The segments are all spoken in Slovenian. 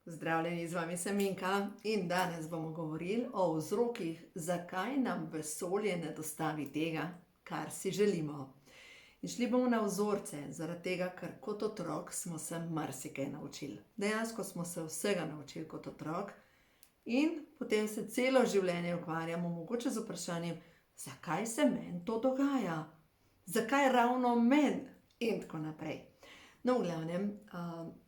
Pozdravljeni, z vami sem Minka in danes bomo govorili o vzrokih, zakaj nam vesolje ne dostavi tega, kar si želimo. In šli bomo na vzorce, zaradi tega, ker kot otrok smo se marsikaj naučili. Dejansko smo se vsega naučili kot otrok in potem se celo življenje ukvarjamo mogoče z vprašanjem, zakaj se meni to dogaja, zakaj ravno meni in tako naprej. No, v glavnem,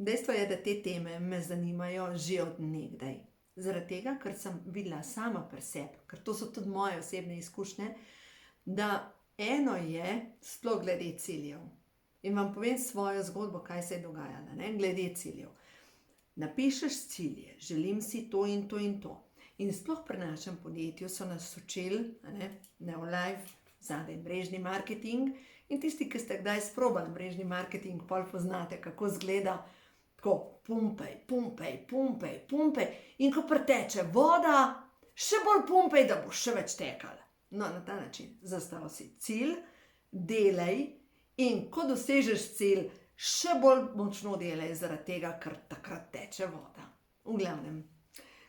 dejstvo je, da te teme me zanimajo že od nekdaj. Zaradi tega, ker sem videla sama pri sebi, ker to so tudi moje osebne izkušnje, da eno je sploh glede ciljev. In vam povem svojo zgodbo, kaj se je dogajalo, glede ciljev. Napišeš cilje, želim si to in to in to. In sploh pri našem podjetju so nas učili, Neolife, zadaj mrežni marketing. In tisti, ki ste kdaj sprobali mrežni marketing, pol poznate, kako izgleda, tako pumpej, pumpej, pumpej, pumpej. In ko preteče voda, še bolj pumpej, da bo še več tekala. No, na ta način zastavi si cilj, delaj in ko dosežeš cilj, še bolj močno delaj zaradi tega, ker takrat teče voda. V glavnem,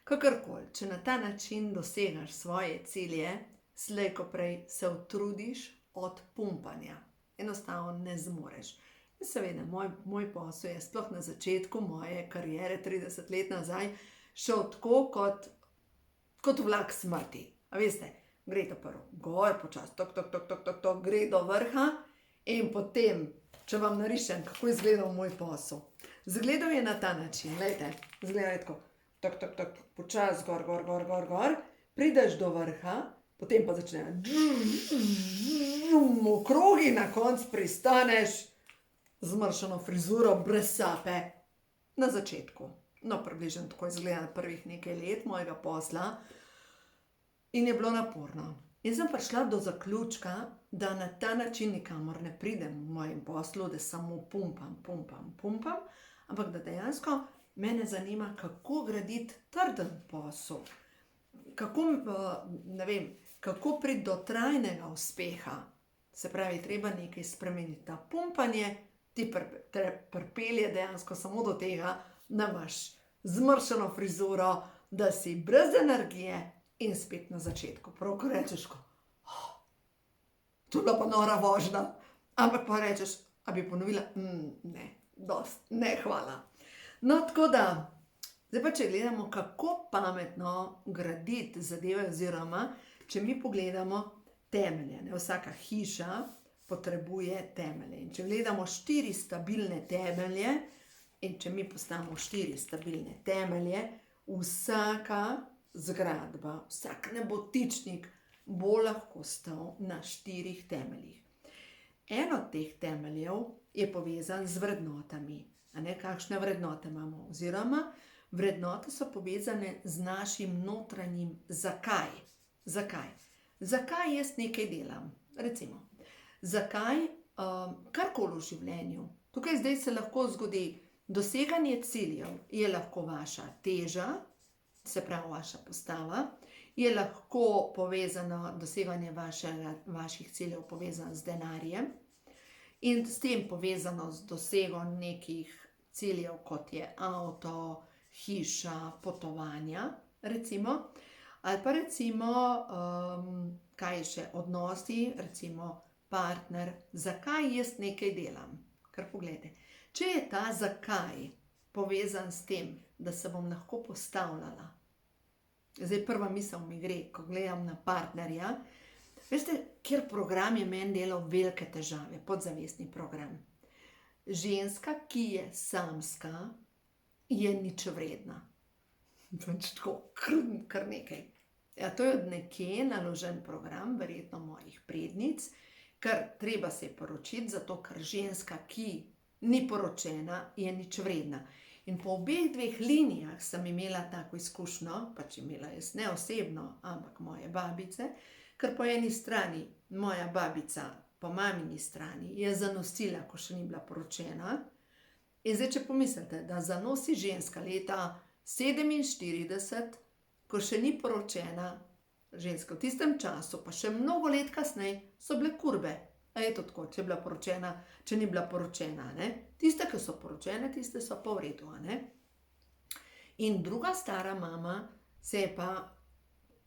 kakorkoli, če na ta način dosegaš svoje cilje, slej ko prej se utrudiš od pumpanja. Enostavno ne zmoreš. In seveda, moj posel je sploh na začetku moje kariere, 30 let nazaj, šel tako kot vlak smrti. A veste, gre to prvo gor, počas, tok, gre do vrha in potem, če vam narišem, kako je izgledal moj posel. Zgledal je na ta način, gledajte, zgledal je tako, tok, počas, gor, prideš do vrha, potem pa začne okrogi, na koncu pristaneš zmršeno frizuro, brez sape, na začetku. No, približno tako izgleda prvih nekaj let mojega posla in je bilo naporno. In sem prišla do zaključka, da na ta način nikamor ne pridem v mojem poslu, da samo pumpam, ampak da dejansko mene zanima, kako graditi trden posel. Kako priti do trajnega uspeha. Se pravi, treba nekaj spremeniti. Ta pumpanje ti pripelje dejansko samo do tega, da imaš zmršeno frizuro, da si brez energije in spet na začetku. Prav, ko rečeš, to je bila pa nora vožnja. Ampak pa rečeš, a bi ponovila? Ne, hvala. No, tako da, zdaj pa, če gledamo, kako pametno graditi zadeve, oziroma, če mi pogledamo temelje, vsaka hiša potrebuje temelje. In če gledamo 4 stabilne temelje, in če mi postavimo 4 stabilne temelje, vsaka zgradba, vsak nebotičnik bo lahko stal na 4 temeljih. En od teh temeljev je povezan z vrednotami. Kakšne vrednote imamo? Oziroma, vrednote so povezane z našim notranjim zakaj. Zakaj jaz nekaj delam? Recimo, zakaj karkoli v življenju? Tukaj zdaj se lahko zgodi doseganje ciljev, je lahko vaša teža, se pravi vaša postava, je lahko povezano doseganje vaših ciljev povezano z denarjem in s tem povezano z dosegom nekih ciljev, kot je avto, hiša, potovanja, recimo. Ali pa recimo, kaj še, odnosi, recimo partner, zakaj jaz nekaj delam? Ker pogledajte, če je ta zakaj povezan s tem, da se bom lahko postavljala. Zdaj prva misel mi gre, ko gledam na partnerja. Veste, kjer program je meni delal velike težave, podzavestni program. Ženska, ki je samska, je nič vredna. Tako, kar nekaj. Ja, to je od nekje naložen program, verjetno mojih prednic, ker treba se poročiti, zato ker ženska, ki ni poročena, je nič vredna. In po obeh dveh linijah sem imela tako izkušnjo, pač imela jaz ne osebno, ampak moje babice, ker po eni strani moja babica, po mamini strani, je zanosila, ko še ni bila poročena. In zdaj, če pomislite, da zanosi ženska leta 47, ko še ni poročena, ženska v tistem času, pa še mnogo let kasneje, so bile kurbe. A je to tako, če je bila poročena, če ni bila poročena, Tiste, ki so poročene, tiste so pa v redu, In druga stara mama se je pa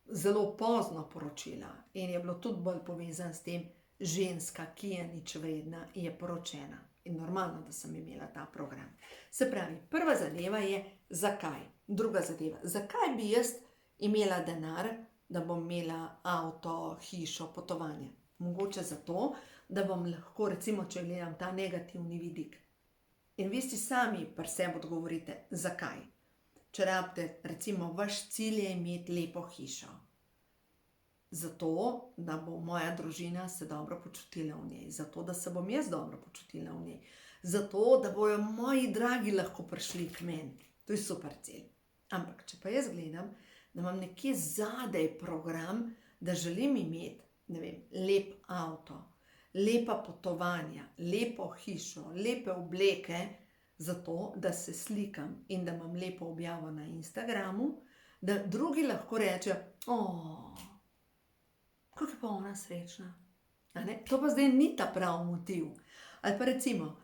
zelo pozno poročila in je bilo tudi bolj povezano s tem, ženska, ki je nič vredna, je poročena. In normalno, da sem imela ta program. Se pravi, prva zadeva je, zakaj. Druga zadeva, zakaj bi jaz imela denar, da bom imela avto, hišo, potovanje. Mogoče zato, da bom lahko, recimo, če gledam ta negativni vidik. In vi si sami pri sebi odgovorite, zakaj. Če rabite, recimo, vaš cilj je imeti lepo hišo. Zato, da bo moja družina se dobro počutila v njej. Zato, da se bom jaz dobro počutila v njej. Zato, da bojo moji dragi lahko prišli k meni. To je super cilj. Ampak, če pa jaz gledam, da imam nekje zadaj program, da želim imeti, ne vem, lep avto, lepa potovanja, lepo hišo, lepe obleke, zato, da se slikam in da imam lepo objavo na Instagramu, da drugi lahko rečejo, kako je pa ona srečna. To pa zdaj ni ta pravi motiv. Ali pa recimo,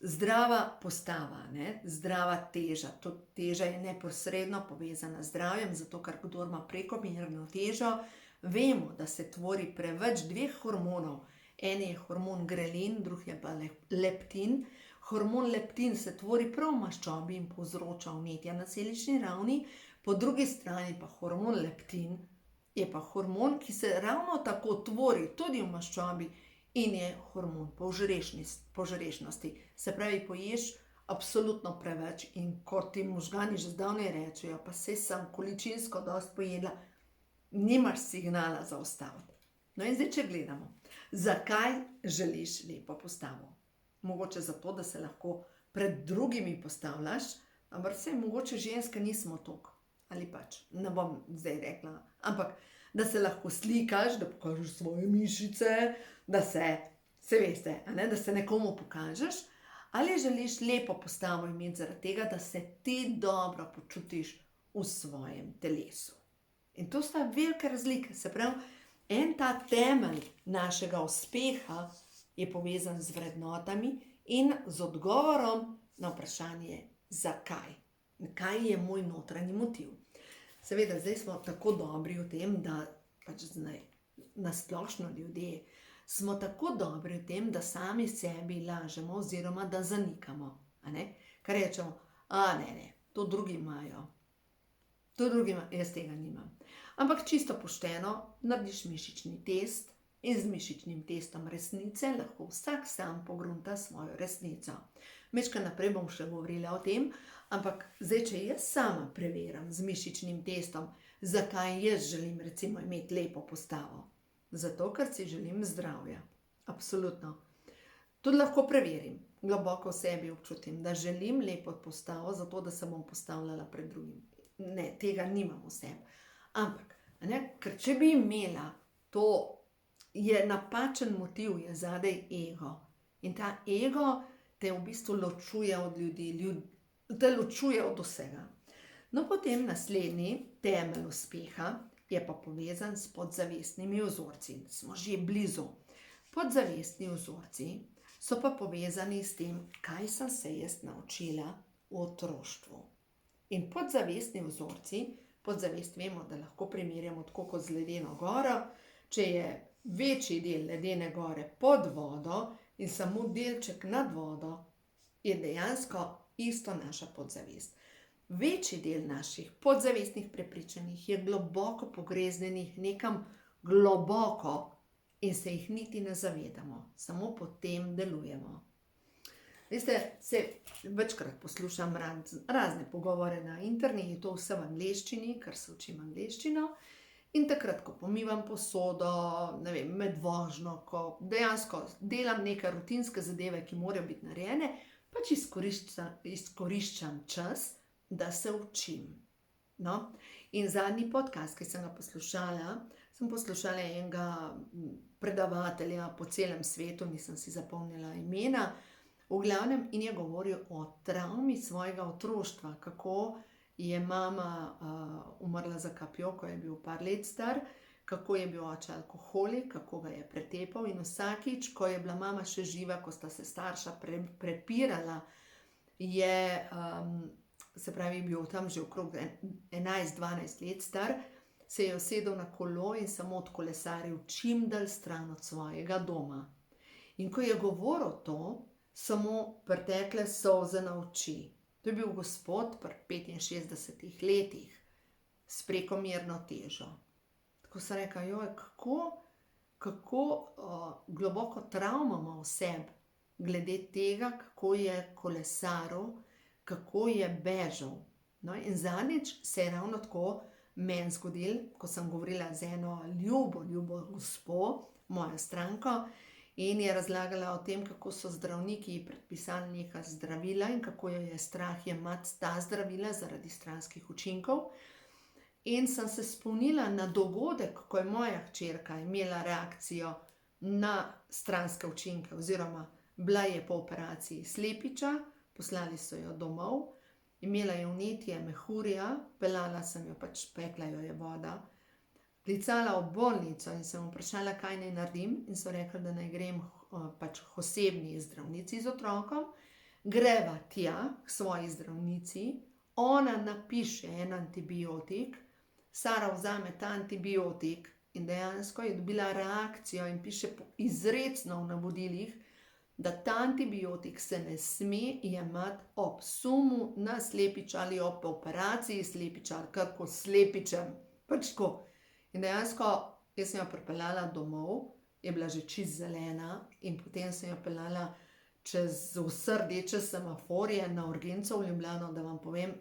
zdrava postava, zdrava teža. To teža je neposredno povezana z zdravjem, zato ker kdor ima prekomerno težo, vemo, da se tvori preveč dveh hormonov. En je hormon grelin, drugi je pa leptin. Hormon leptin se tvori prav v maščobi in povzroča vnetja na celični ravni, po drugi strani pa hormon leptin je pa hormon, ki se ravno tako tvori tudi v maščobi in je hormon požrešnosti. Se pravi, poješ absolutno preveč in ko ti možgani že zdavnaj rečejo, pa saj sem količinsko dosti pojedla, nimaš signala za ustaviti. No in zdaj, če gledamo, zakaj želiš lepo postavo? Mogoče zato, da se lahko pred drugimi postavljaš, ampak vse mogoče ženske nismo toliko. Ali pač, ne bom zdaj rekla, ampak da se lahko slikaš, da pokažeš svoje mišice, da se veste, da se nekomu pokažeš, ali želiš lepo postavo imeti zaradi tega, da se ti dobro počutiš v svojem telesu. In to sta velike razlike. Se pravi, en ta temelj našega uspeha je povezan z vrednotami in z odgovorom na vprašanje, zakaj. Kaj je moj notranji motiv? Seveda, zdaj smo tako dobri v tem, da pač nasplošno ljudje smo tako dobri v tem, da sami sebi lažemo oziroma da zanikamo. Kar rečemo, ne, to drugi imajo. To drugi imajo, jaz tega nimam. Ampak čisto pošteno narediš mišični test in z mišičnim testom resnice lahko vsak sam pogrunta svojo resnico. Mečkaj naprej bom še govorila o tem, ampak zdaj, če jaz sama preverim z mišičnim testom, zakaj jaz želim recimo imeti lepo postavo? Zato, ker si želim zdravja. Absolutno. Tudi lahko preverim, globoko v sebi občutim, da želim lepo postavo, zato da se bom postavljala pred drugim. Ne, tega nimam v sebi. Ampak, ker če bi imela to, je napačen motiv, je zadaj ego. In ta ego te v bistvu ločuje od ljudi, te ločuje od vsega. No, potem naslednji temelj uspeha je pa povezan s podzavestnimi vzorci. Smo že blizu. Podzavestni vzorci so pa povezani s tem, kaj sem se jaz naučila v otroštvu. In podzavestni vzorci, podzavest vemo, da lahko primerjamo tako kot z ledeno goro, če je večji del ledene gore pod vodo in samo delček nad vodo, je dejansko isto naša podzavest. Večji del naših podzavestnih prepričanjih je globoko pogreznjenih nekam globoko in se jih niti ne zavedamo, samo potem delujemo. Veste, večkrat poslušam razne pogovore na internetu, vse v angleščini, ker se učim angleščino. In takrat, ko pomivam posodo, med vožnjo, ko dejansko delam neke rutinske zadeve, ki morajo biti narejene, pač izkoriščam čas, da se učim. No? In zadnji podcast, ki sem ga poslušala, sem poslušala enega predavatelja po celem svetu, nisem si zapomnila imena, v glavnem in je govoril o travmi svojega otroštva, kako je mama umrla za kapjo, ko je bil par let star, kako je bil oče alkoholik, kako ga je pretepal in vsakič, ko je bila mama še živa, ko sta se starša prepirala, je se pravi, bil tam že okrog 11-12 let star, se je usedel na kolo in samo odkolesaril čim dalj stran od svojega doma. In ko je govoril to, so mu pritekle solze na oči. To je bil gospod pri 65 letih s prekomerno težo. Tako sem rekla, joj, kako globoko travmo ima v sebi glede tega, kako je kolesaril, kako je bežal. No, in zadnjič se je ravno tako meni zgodilo, ko sem govorila z eno ljubo gospo, mojo stranko, in je razlagala o tem, kako so zdravniki ji predpisali neka zdravila in kako jo je strah jemati ta zdravila zaradi stranskih učinkov. In sem se spomnila na dogodek, ko je moja hčerka imela reakcijo na stranske učinke, oziroma bila je po operaciji slepiča, poslali so jo domov, imela je vnetje mehurja, peljala sem jo, pač pekla jo je voda, klicala v bolnico in sem vprašala, kaj naj naredim, in so rekli, da naj grem pač k osebni zdravnici z otrokom, greva tja k svoji zdravnici, ona napiše en antibiotik, Sara vzame ta antibiotik in dejansko je dobila reakcijo in piše izrecno v navodilih, da ta antibiotik se ne sme jemati ob sumu na slepiča ali ob operaciji slepiča ali kako slepičem. Pač tako. In dejansko jaz sem jo pripeljala domov, je bila že čist zelena in potem sem jo peljala čez vse rdeče semaforje na urgenco v Ljubljano, da vam povem,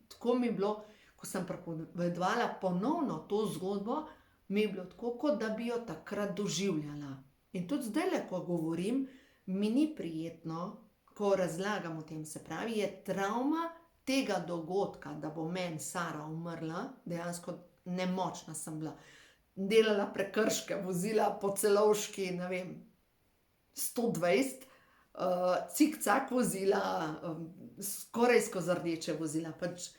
tako mi je bilo, ko sem pripovedovala ponovno to zgodbo, mi je bilo tako, kot da bi jo takrat doživljala. In tudi zdaj, ko govorim, mi ni prijetno, ko razlagam o tem, se pravi, je travma tega dogodka, da bo meni Sara umrla, dejansko nemočna sem bila. Delala prekrške, vozila po Celovški, ne vem, 120, cikcak vozila, skoraj skozi rdeče vozila, pač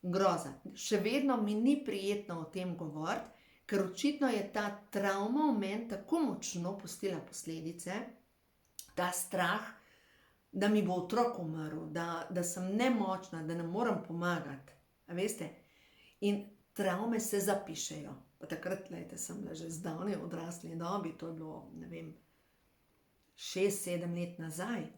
groza. Še vedno mi ni prijetno o tem govoriti, ker očitno je ta travma v meni tako močno pustila posledice, ta strah, da mi bo otrok umrl, da sem nemočna, da ne morem pomagati. A veste? In travme se zapišejo. Pa takrat, lejte, sem bila že zdavnaj v odrasli dobi, to je bilo, ne vem, 6-7 let nazaj.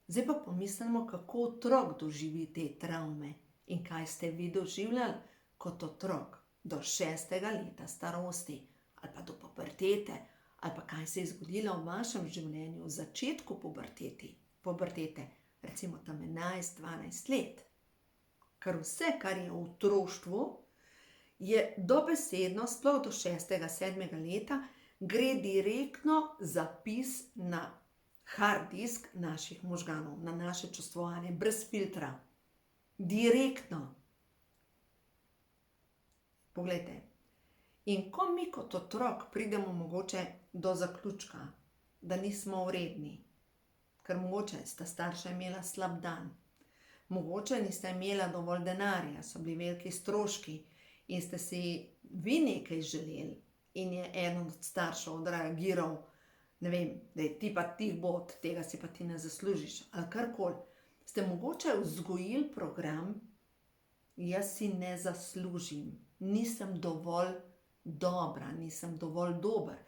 Zdaj pa pomislimo, kako otrok doživi te travme in kaj ste vi doživljali kot otrok do 6. leta starosti ali pa do pubertete, ali pa kaj se je zgodilo v vašem življenju v začetku pubertete, recimo tam 11-12 let. Ker vse, kar je v otroštvu, je dobesedno, sploh do 6-7 leta, gre direktno zapis na hard disk naših možganov, na naše čustvovanje, brez filtra. Direktno. Poglejte. In ko mi kot otrok pridemo mogoče do zaključka, da nismo vredni, ker mogoče sta starša imela slab dan, mogoče nista imela dovolj denarja, so bili veliki stroški in ste si vi nekaj želeli in je eden od staršev odreagiral, ne vem, da je ti pa tih bod, tega si pa ti ne zaslužiš, ali karkoli. Ste mogoče vzgojili program, jaz si ne zaslužim, nisem dovolj dobra, nisem dovolj dober.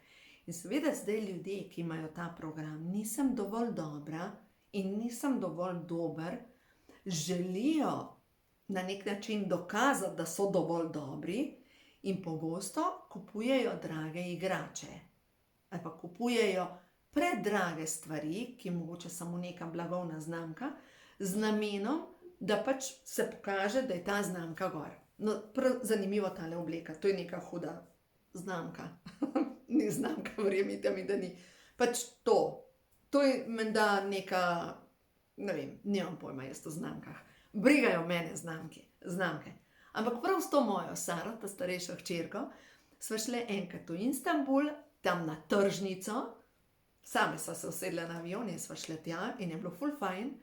In seveda zdaj ljudje, ki imajo ta program, nisem dovolj dobra in nisem dovolj dober, želijo na nek način dokazati, da so dovolj dobri in pogosto kupujejo drage igrače. Ali pa kupujejo predrage stvari, ki mogoče samo neka blagovna znamka, z namenom, da pač se pokaže, da je ta znamka gor. No, prav zanimivo tale obleka, to je neka huda znamka. Ni znamka, verjemite mi, da ni. Pač to. To je menda neka, ne vem, nimam pojma jaz o znamkah. Brigajo mene znamke. Ampak prav s to mojo Saro, ta starejšo hčerko, sva šle enkrat v Istanbul, tam na tržnico, same sva se usedle na avion in sva šle tja in je bilo ful fajn.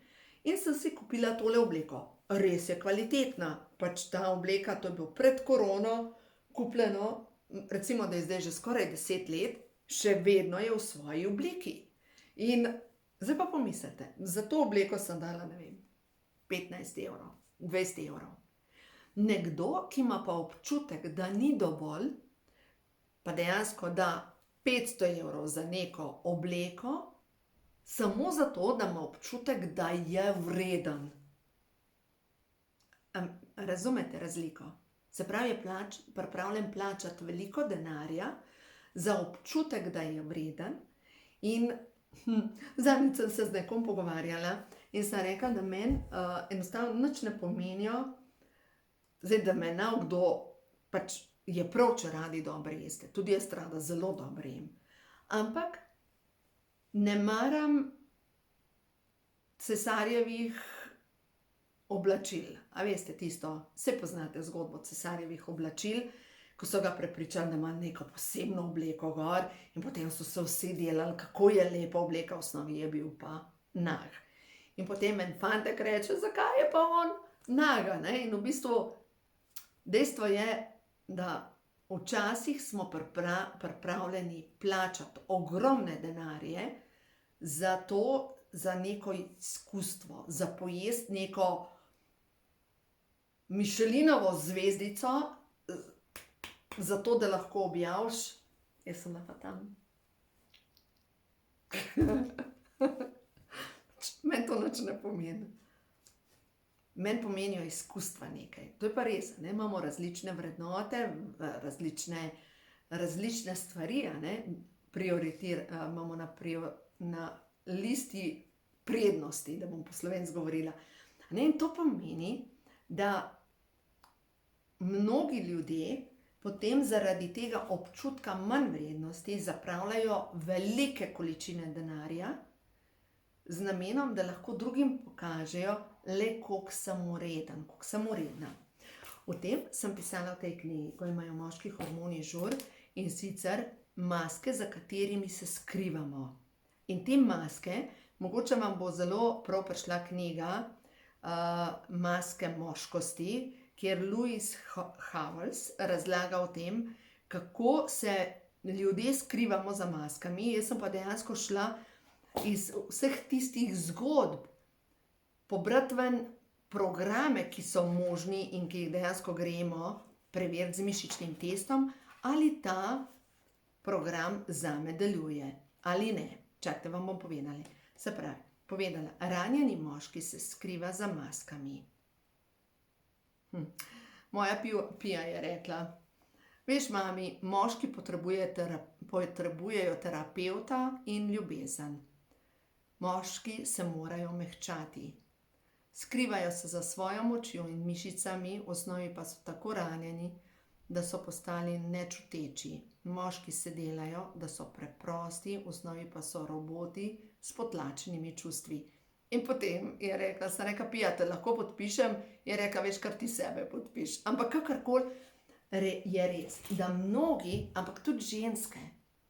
In sem si kupila tole obleko. Res je kvalitetna. Pač ta obleka, to je bilo pred korono kupljeno, recimo, da je zdaj že skoraj 10 let, še vedno je v svoji obliki. In zdaj pa pomislite, za to obleko sem dala, ne vem, 15 evrov. 20 evrov. Nekdo, ki ima pa občutek, da ni dovolj, pa dejansko da 500 evrov za neko obleko, samo zato, da ima občutek, da je vreden. Razumete razliko? Se pravi, je pripravljen plačati veliko denarja za občutek, da je vreden. In zadnjič sem se z nekom pogovarjala in sem rekla, da meni enostavno nič ne pomenijo, zdaj, da me kdo pač je prav, če radi dobro jeste. Tudi jaz rada zelo dobro jem. Ampak ne maram cesarjevih oblačil. A veste tisto, vse poznate zgodbo cesarjevih oblačil, ko so ga prepričali, da ima neko posebno obleko gor in potem so se vsi delali, kako je lepa obleka, v osnovi je bil pa nag. In potem en fantek reče, zakaj je pa on naga, ne? In v bistvu dejstvo je, da včasih smo pripravljeni plačati ogromne denarje za neko izkustvo, za pojesti neko Michelinovo zvezdico, zato, da lahko objaviš, jaz sem pa tam. Meni to nič ne pomeni. Meni pomenijo izkustva nekaj. To je pa res, ne? Imamo različne vrednote, različne stvari, ne? Imamo na listi prednosti, da bom po slovensko govorila. Ne? In to pomeni, da mnogi ljudje potem zaradi tega občutka manj vrednosti zapravljajo velike količine denarja z namenom, da lahko drugim pokažejo le, koliko sem ureden, koliko sem uredna. O tem sem pisala v tej knjigi, ko imajo moški hormoni žur, in sicer maske, za katerimi se skrivamo. In te maske, mogoče vam bo zelo prav prišla knjiga Maske moškosti, kjer Louise Howells razlaga o tem, kako se ljudje skrivamo za maskami. Jaz sem pa dejansko šla iz vseh tistih zgodb pobrati ven programe, ki so možni in ki jih dejansko gremo preveriti z mišičnim testom, ali ta program zame deluje ali ne. Čakajte, vam bom povedala. Se pravi, ranjeni moški se skriva za maskami. Moja Pija je rekla, veš, mami, moški potrebujejo terapevta in ljubezen. Moški se morajo mehčati. Skrivajo se za svojo močjo in mišicami, v osnovi pa so tako ranjeni, da so postali nečuteči. Moški se delajo, da so preprosti, v osnovi pa so roboti s potlačenimi čustvi. In potem je rekla, Pija, te lahko podpišem? Je rekla, veš, kar ti sebe podpiš. Ampak kakorkoli je res, da mnogi, ampak tudi ženske,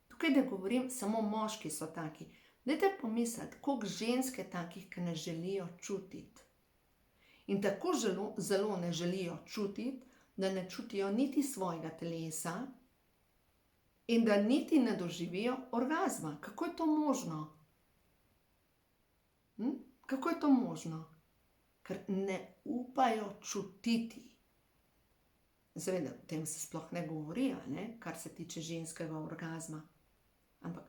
tukaj ne govorim, samo moški so taki. Dajte pomisliti, koliko ženske takih, ki ne želijo čutiti. In tako zelo ne želijo čutiti, da ne čutijo niti svojega telesa in da niti ne doživijo orgazma. Kako je to možno? Kako je to možno? Ker ne upajo čutiti. Seveda, o tem se sploh ne govori, ne? Kar se tiče ženskega orgazma. Ampak,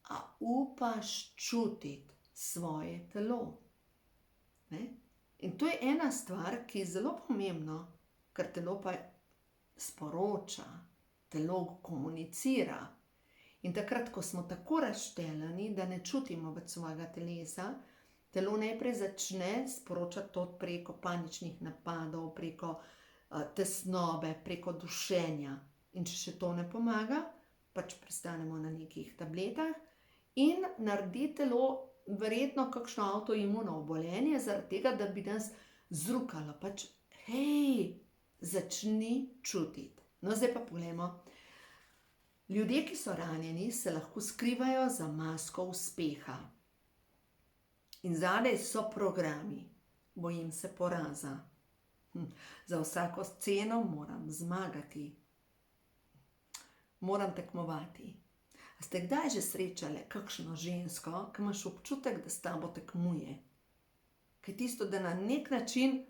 a upaš čutiti svoje telo? Ne? In to je ena stvar, ki je zelo pomembna, ker telo pa sporoča, telo komunicira. In takrat, ko smo tako razštelani, da ne čutimo več svojega telesa, telo najprej začne sporočati to preko paničnih napadov, preko tesnobe, preko dušenja. In če še to ne pomaga, pač pristanemo na nekih tabletah in naredi telo verjetno kakšno avtoimuno obolenje, zaradi tega, da bi nas zrukalo. Pač, hej, začni čutiti. No, zdaj pa poglejmo. Ljudje, ki so ranjeni, se lahko skrivajo za masko uspeha. In zadaj so programi. Bojim se poraza. Za vsako ceno moram zmagati. Moram tekmovati. A ste kdaj že srečali kakšno žensko, ki imaš občutek, da s tabo tekmuje? Kaj tisto, da na nek način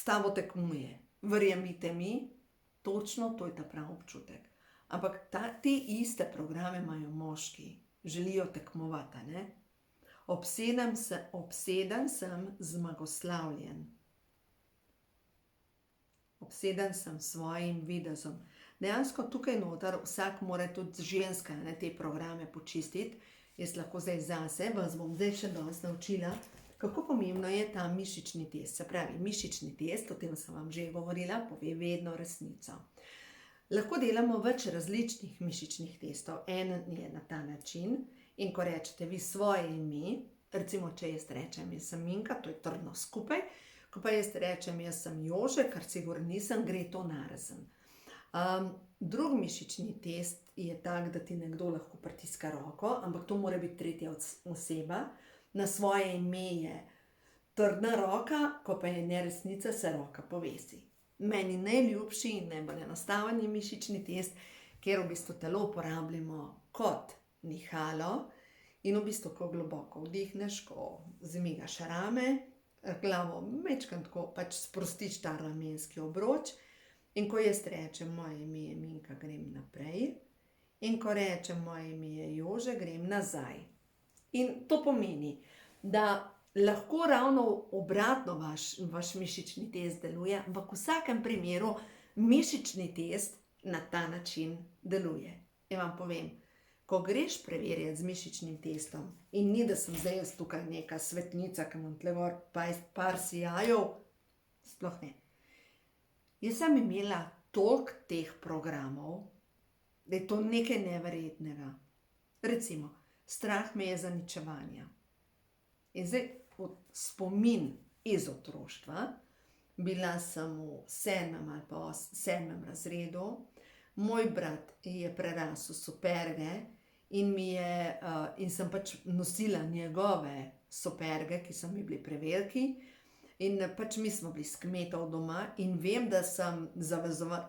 s tabo tekmuje. Verjemite mi, točno to je ta pravi občutek. Ampak te iste programe imajo moški, želijo tekmovati, ne? Obseden sem zmagoslavljen. Obseden sem s svojim videzom. Dejansko tukaj noter vsak mora tudi ženska, ne, te programe počistiti. Jaz lahko zdaj zase, vas bom zdaj še dosti naučila, kako pomembno je ta mišični test. Se pravi, mišični test, o tem sem vam že govorila, pove vedno resnico. Lahko delamo več različnih mišičnih testov. En je na ta način in ko rečete vi svoje ime, recimo, če jaz rečem, jaz sem Minka, to je trdno skupaj, ko pa jaz rečem, jaz sem Jože, kar sigurno nisem, gre to narazen. Drug mišični test je tak, da ti nekdo lahko pritiska roko, ampak to mora biti tretja oseba. Na svoje ime je trdna roka, ko pa je neresnica, se roka povesi. Meni najljubši in najbolj enostaven je mišični test, kjer v bistvu telo uporabljamo kot nihalo in v bistvu, ko globoko vdihneš, ko zmigaš rame, glavo majčkeno tako pač sprostiš ta ramenski obroč in ko jaz rečem, moje ime je Minka, grem naprej in ko rečem, moje ime je Jože, grem nazaj. In to pomeni, da lahko ravno obratno vaš mišični test deluje, ampak v vsakem primeru mišični test na ta način deluje. In vam povem, ko greš preverjati z mišičnim testom, in ni, da sem zdaj jaz tukaj neka svetnica, ki imam tle gor par sijajev, sploh ne. Jaz sem imela toliko teh programov, da je to nekaj neverjetnega. Recimo, strah me je zaničevanja. In zdaj spomin iz otroštva, bila sem v 7. ali pa 7. razredu, moj brat je prerasel superge in sem pač nosila njegove superge, ki so mi bili preveliki, in pač mi smo bili s kmetov doma in vem, da sem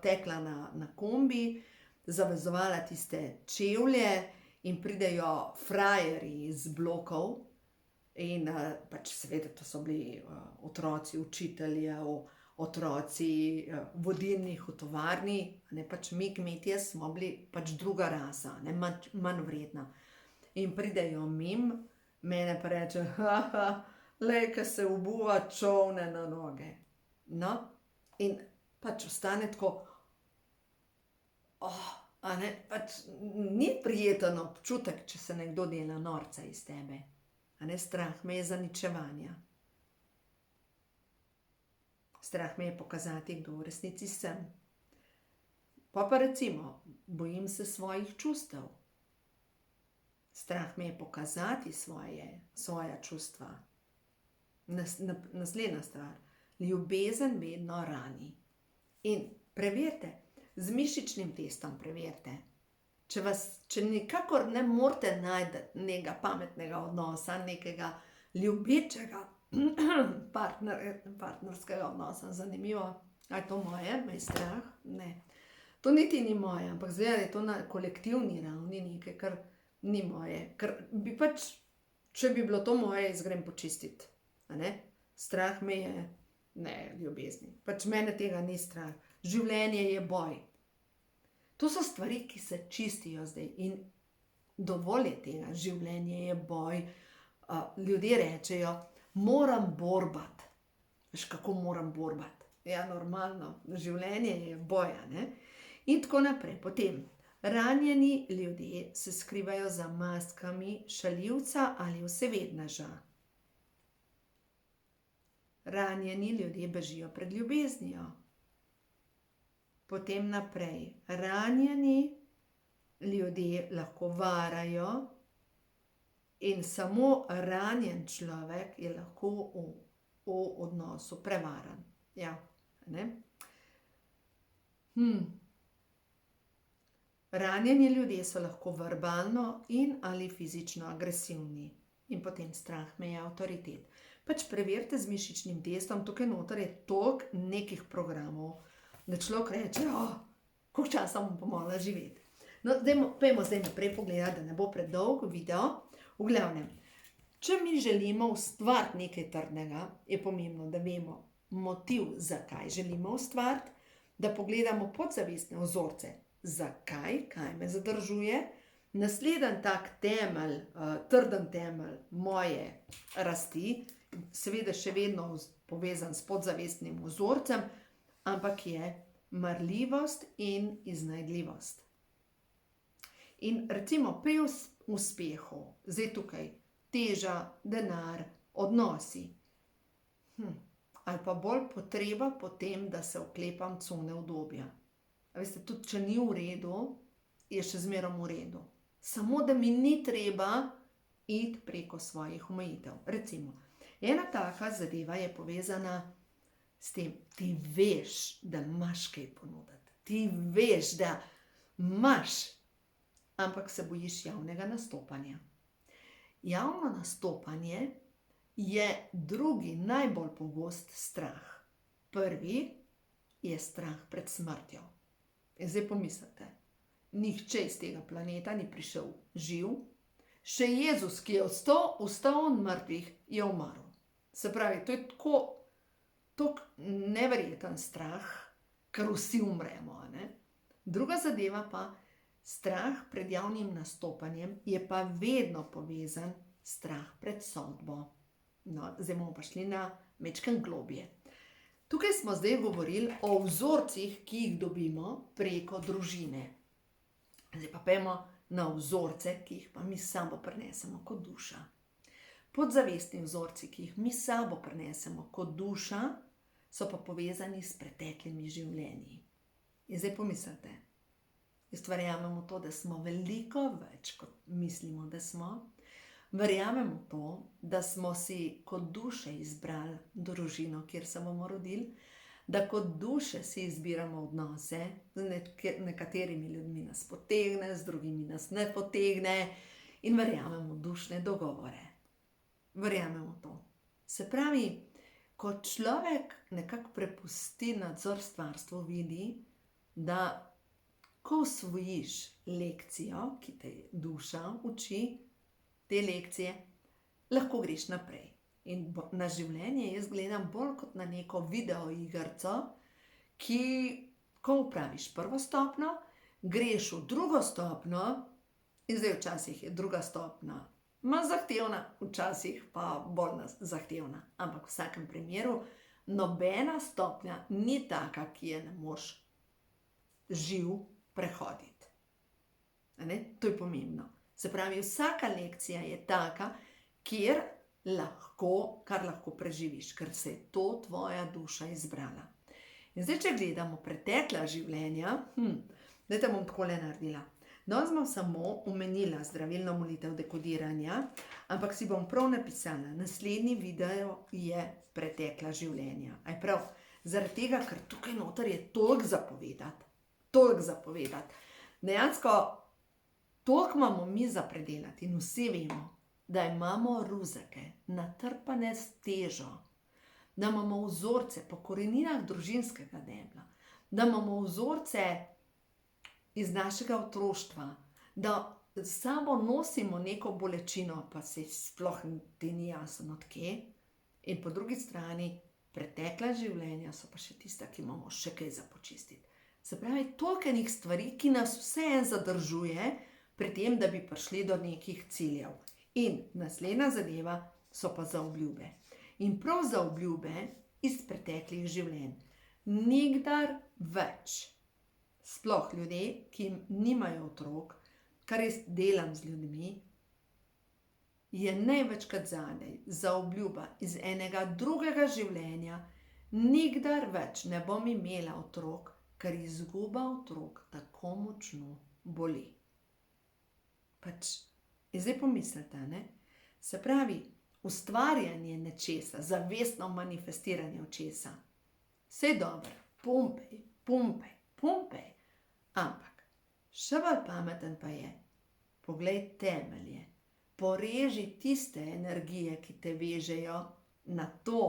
tekla na kombi, zavezovala tiste čevlje in pridejo frajerji iz blokov in pač seveda to so bili otroci učiteljev, otroci vodilnih v tovarni, ne, pač mi kmetje smo bili pač druga rasa, ne, manj vredna. In pridejo mene pa reče, lej, ke se obuva čolne na noge. No, in pač ostane tako, a ne, pač ni prijeten občutek, če se nekdo dela norca iz tebe. A ne, strah me je zaničevanja. Strah me je pokazati, kdo v resnici sem. Pa recimo, bojim se svojih čustev. Strah me je pokazati svoja čustva. Naslednja stvar, ljubezen vedno rani. In preverite, z mišičnim testom preverite. Če nikakor ne morete najti nekega pametnega odnosa, nekega ljubečega partnerskega odnosa, zanimivo, a je to moje, me je strah? Ne. To niti ni moje, ampak zdaj je to na kolektivni ravni nekaj, kar ni moje. Ker bi pač, če bi bilo to moje, jaz grem počistiti. A ne? Strah me je, ne, ljubezni. Pač mene tega ni strah. Življenje je boj. To so stvari, ki se čistijo zdaj in dovolj je tega, življenje je boj. Ljudje rečejo, moram borbati. Veš, kako moram borbati? Ja, normalno, življenje je boja, ne? In tako naprej. Potem, ranjeni ljudje se skrivajo za maskami šaljivca ali vsevedneža. Ranjeni ljudje bežijo pred ljubeznijo. Potem naprej, ranjeni ljudje lahko varajo in samo ranjen človek je lahko v odnosu prevaran. Ja, ne? Ranjeni ljudje so lahko verbalno in ali fizično agresivni. In potem strah me je avtoritet. Pač preverite z mišičnim testom, tukaj noter je toliko nekih programov, da človek reče, koliko časa bom pa morala živeti. No, pojmo zdaj naprej pogledati, da ne bo predolg video. V glavnem, če mi želimo ustvariti nekaj trdnega, je pomembno, da vemo, motiv, zakaj želimo ustvariti, da pogledamo podzavestne vzorce, zakaj, kaj me zadržuje. Naslednji tak temelj, trden temelj moje rasti, seveda še vedno povezan s podzavestnim vzorcem, ampak je marljivost in iznajdljivost. In recimo pri uspehu, zdaj tukaj, teža, denar, odnosi, ali pa bolj potreba po tem, da se oklepam cone udobja. A veste, tudi če ni v redu, je še zmerom v redu. Samo da mi ni treba iti preko svojih omejitev. Recimo, ena taka zadeva je povezana s tem, ti veš, da imaš kaj ponuditi. Ti veš, da imaš, ampak se bojiš javnega nastopanja. Javno nastopanje je drugi najbolj pogost strah. Prvi je strah pred smrtjo. In zdaj pomislite, nihče iz tega planeta ni prišel živ, še Jezus, ki je vstal od mrtvih, je umrl. Se pravi, to je tako neverjeten strah, ker vsi umremo. Ne? Druga zadeva pa, strah pred javnim nastopanjem je pa vedno povezan strah pred sodbo. No, zdaj bomo pa šli na majčkeno globje. Tukaj smo zdaj govorili o vzorcih, ki jih dobimo preko družine. Zdaj pa pojdimo na vzorce, ki jih pa mi s sabo prinesemo kot duša. Podzavestni vzorci, ki jih mi s sabo prinesemo kot duša, so pa povezani s preteklimi življenji. In zdaj pomislite, jaz verjamem v to, da smo veliko več, kot mislimo, da smo. Verjamem v to, da smo si kot duše izbrali družino, kjer se bomo rodili, da kot duše si izbiramo odnose, z nekaterimi ljudmi nas potegne, z drugimi nas ne potegne in verjamem v dušne dogovore. Verjamem v to. Se pravi, ko človek nekako prepusti nadzor stvarstvu, vidi, da ko usvojiš lekcijo, ki te duša uči, te lekcije, lahko greš naprej. In na življenje jaz gledam bolj kot na neko video igrico, ki, ko upraviš prvo stopnjo, greš v drugo stopnjo in zdaj včasih je druga stopnja manj zahtevna, včasih pa bolj zahtevna. Ampak v vsakem primeru nobena stopnja ni taka, ki je ne moš živ prehoditi. To je pomembno. Se pravi, vsaka lekcija je taka, kar lahko preživiš, ker se je to tvoja duša izbrala. In zdaj, če gledamo pretekla življenja, zdaj te bom takole naredila. Danes bom samo omenila zdravilno molitev dekodiranja, ampak si bom prav napisala, naslednji video je pretekla življenja. Aj prav, zaradi tega, ker tukaj noter je toliko zapovedati. Dejansko, toliko imamo mi za predelati in vsi vemo, da imamo ruzake, natrpane s težo, da imamo vzorce po koreninah družinskega debla, da imamo vzorce iz našega otroštva, da s sabo nosimo neko bolečino, pa se sploh ti ni jasno od kje. In po drugi strani, pretekla življenja so pa še tista, ki imamo še kaj za počistiti. Se pravi, toliko enih stvari, ki nas vseeno zadržuje, pri tem, da bi prišli do nekih ciljev. In naslednja zadeva so pa zaobljube. In prav zaobljube iz preteklih življenj. Nikdar več, sploh ljudje, ki nimajo otrok, kar jaz delam z ljudmi, je največkrat zadej zaobljuba iz enega drugega življenja, nikdar več ne bom imela otrok, ker izguba otrok tako močno boli. In zdaj pomislite, se pravi, ustvarjanje nečesa, zavestno manifestiranje očesa, vse je dobro, pumpej, ampak še bolj pameten pa je, poglej temelje, poreži tiste energije, ki te vežejo na to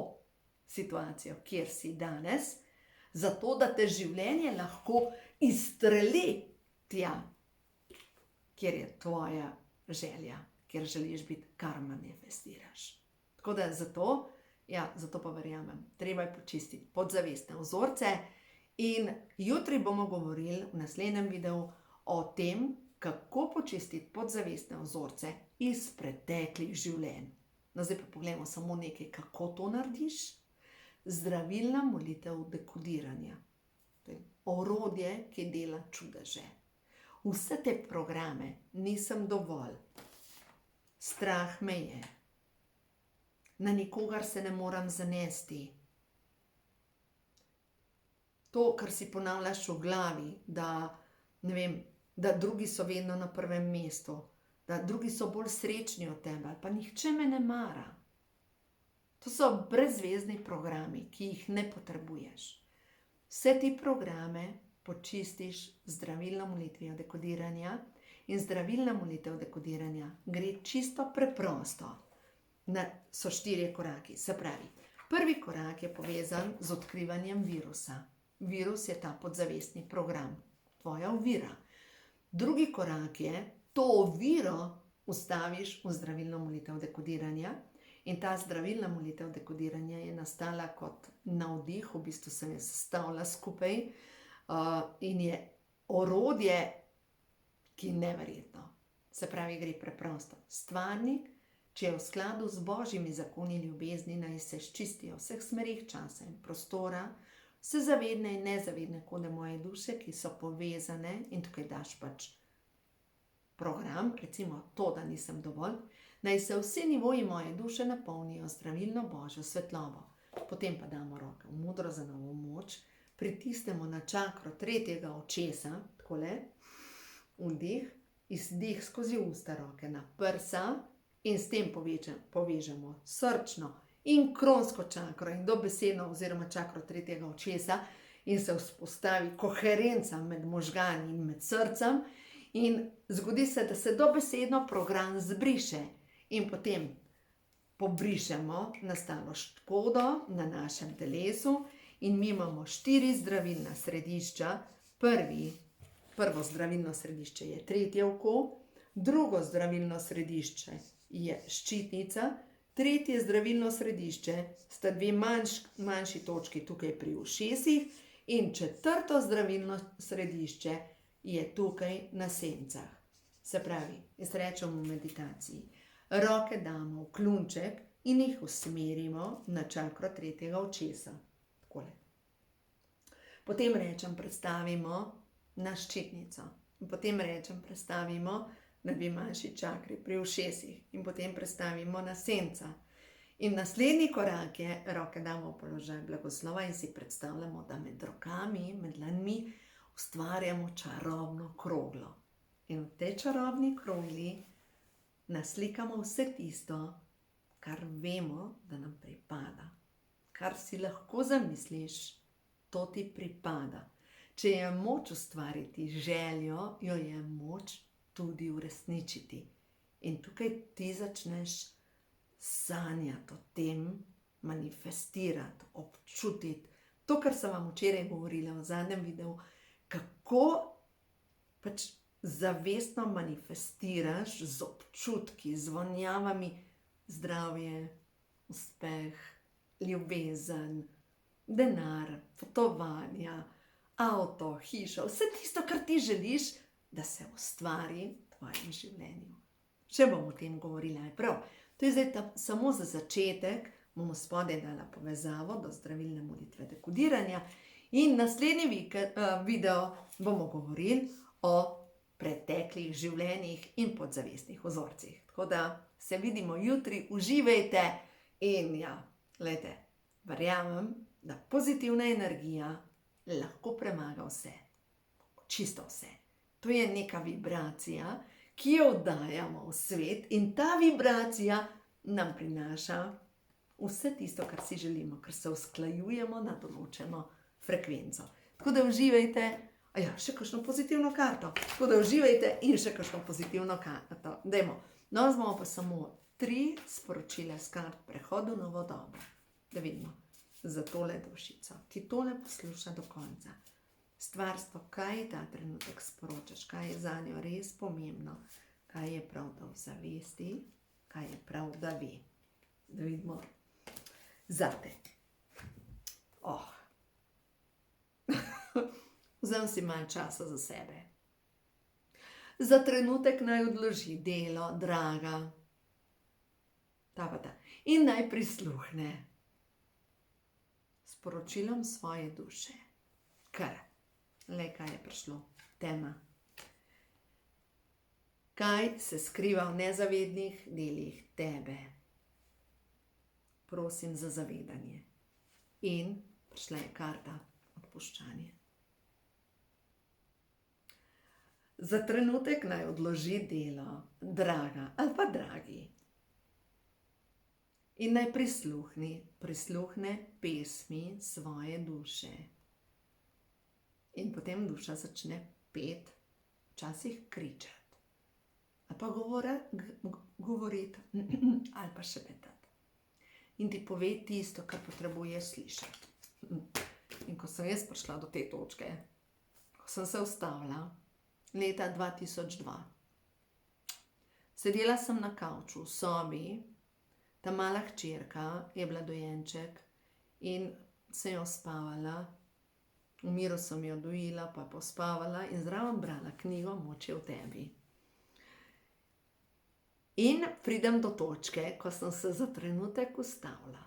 situacijo, kjer si danes, zato da te življenje lahko izstreli tja, kjer je tvoja želja, kjer želiš biti, kar manifestiraš. Tako da zato Ja, zato pa verjamem, treba je počistiti podzavestne vzorce in jutri bomo govorili v naslednjem videu o tem, kako počistiti podzavestne vzorce iz preteklih življenj. No, zdaj pa pogledamo samo nekaj, kako to narediš. Zdravilna molitev dekodiranja. To je orodje, ki dela čudeže. Vse te programe nisem dovolj. Strah me je. Na nikogar se ne moram zanesti. To, kar si ponavljaš v glavi, da drugi so vedno na prvem mestu, da drugi so bolj srečni od tebe, ali pa nihče me ne mara. To so brezvezni programi, ki jih ne potrebuješ. Vse ti programe počistiš z zdravilno molitvijo dekodiranja in zdravilna molitev dekodiranja gre čisto preprosto. So 4 koraki. Se pravi, prvi korak je povezan z odkrivanjem virusa. Virus je ta podzavestni program, tvoja ovira. Drugi korak je, to oviro ustaviš v zdravilno molitev dekodiranja in ta zdravilna molitev dekodiranja je nastala kot navdih, v bistvu sem jo sestavila skupaj in je orodje, ki je neverjetno. Se pravi, gre preprosto. Stvarnik, če je v skladu z Božjimi zakoni ljubezni, naj se sčistijo vseh smerih časa in prostora, vse zavedne in nezavedne kode moje duše, ki so povezane, in tukaj daš pač program, recimo to, da nisem dovolj, naj se vsi nivoji moje duše napolnijo zdravilno Božjo svetlobo. Potem pa damo roke v modro za novo moč, pritisnemo na čakro 3. očesa, takole, vdih, izdih skozi usta, roke na prsa in s tem povežemo srčno in kronsko čakro in dobesedno oziroma čakro 3. očesa in se vzpostavi koherenca med možgani in med srcem in zgodi se, da se dobesedno program zbriše in potem pobrišemo nastalo škodo na našem telesu in mi imamo 4 zdravilna središča. Prvo zdravilno središče je 3. oko, drugo zdravilno središče je ščitnica, 3. zdravilno središče sta 2 manjši točki tukaj pri ušesih in 4. zdravilno središče je tukaj na sencah. Se pravi, jaz rečem v meditaciji, roke damo v klunček in jih usmerimo na čakro 3. očesa. Takole. Potem rečem, predstavimo na ščitnico. In potem rečem, predstavimo na 2 manjši čakri pri ušesih in potem predstavimo na senca. In naslednji korak je, roke damo v položaj blagoslova in si predstavljamo, da med rokami, med dlanmi ustvarjamo čarobno kroglo. In v tej čarobni krogli naslikamo vse tisto, kar vemo, da nam pripada. Kar si lahko zamisliš, to ti pripada. Če je moč ustvariti željo, jo je moč tudi uresničiti. In tukaj ti začneš sanjati o tem, manifestirati, občutiti. To, kar sem vam včeraj govorila v zadnjem videu, kako pač zavestno manifestiraš z občutki, z vonjavami zdravje, uspeh, ljubezen, denar, potovanja, avto, hišo, vse tisto, kar ti želiš, da se ustvari v tvojem življenju. Še bom o tem govorila, je prav. To je zdaj samo za začetek, bomo spodaj dala povezavo do zdravilne molitve dekodiranja in naslednji video bomo govorili o preteklih življenjih in podzavestnih vzorcih. Tako da se vidimo jutri, uživajte in ja, glejte, verjamem, da pozitivna energija lahko premaga vse, čisto vse. To je neka vibracija, ki jo oddajamo v svet in ta vibracija nam prinaša vse tisto, kar si želimo, ker se usklajujemo na določeno frekvenco. Tako da uživajte, še kakšno pozitivno karto, tako da uživajte in še kakšno pozitivno karto. Dajmo, no, bomo pa samo 3 sporočila s kart prehodu v novo dobo. Da vidimo, za tole dušico, ki tole posluša do konca. Stvarstvo, kaj je ta trenutek sporočaš, kaj je za njo res pomembno, kaj je prav, da v zavesti, kaj je prav, da ve. Da vidimo, zate. Oh. Vzem si malo časa za sebe. Za trenutek naj odloži delo, draga. Ta pa ta. In naj prisluhne sporočilom svoje duše. Kar, le kaj je prišlo, tema. Kaj se skriva v nezavednih delih tebe? Prosim za zavedanje. In prišla je karta odpuščanje. Za trenutek naj odloži delo, draga ali pa dragi. In naj prisluhne pesmi svoje duše. In potem duša začne peti, včasih kričati. Ali pa govoriti, ali pa šepetati. In ti pove tisto, kar potrebuješ slišati. In ko sem jaz prišla do te točke, ko sem se ustavila, leta 2002, sedela sem na kavču v sobi, ta mala hčerka je bila dojenček in se jo spavala, v miru sem jo dojila, pa pospavala in zraven brala knjigo Moč je v tebi. In pridem do točke, ko sem se za trenutek ustavila.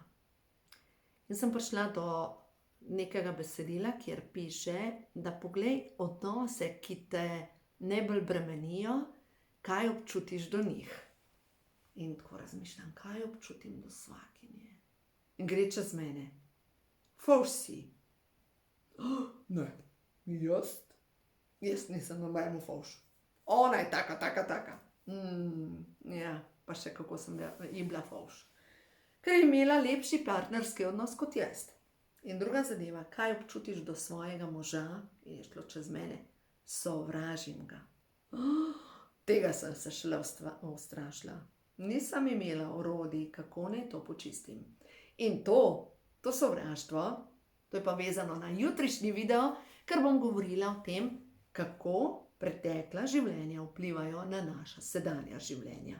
In sem prišla do nekega besedila, kjer piše, da poglej odnose, ki te najbolj bremenijo, kaj občutiš do njih. In tako razmišljam, kaj občutim do svakinje. In gre čez mene. Fovš si. Ne, jaz nisem nobeno fovš. Ona je taka. Ja, pa še kako sem bila fovš. Ker je imela lepši partnerski odnos kot jaz. In druga zadeva, kaj občutiš do svojega moža, je šlo čez mene, sovražim ga. Tega sem se šele ustrašila. Nisem imela orodij, kako naj to počistim. In to sovraštvo, to je pa vezano na jutrišnji video, ker bom govorila o tem, kako pretekla življenja vplivajo na naša sedanja življenja.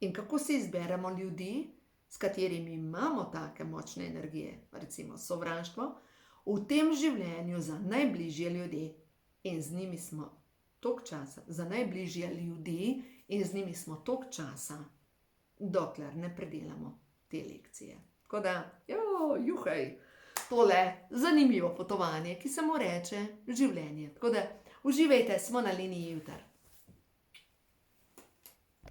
In kako si izberemo ljudi, s katerimi imamo take močne energije, recimo sovraštvo, v tem življenju za najbližje ljudi in z njimi smo toliko časa, za najbližje ljudi in z njimi smo toliko časa, dokler ne predelamo te lekcije. Tako da, juhej, tole zanimivo potovanje, ki se mu reče življenje. Tako da, uživajte, smo na liniji jutri.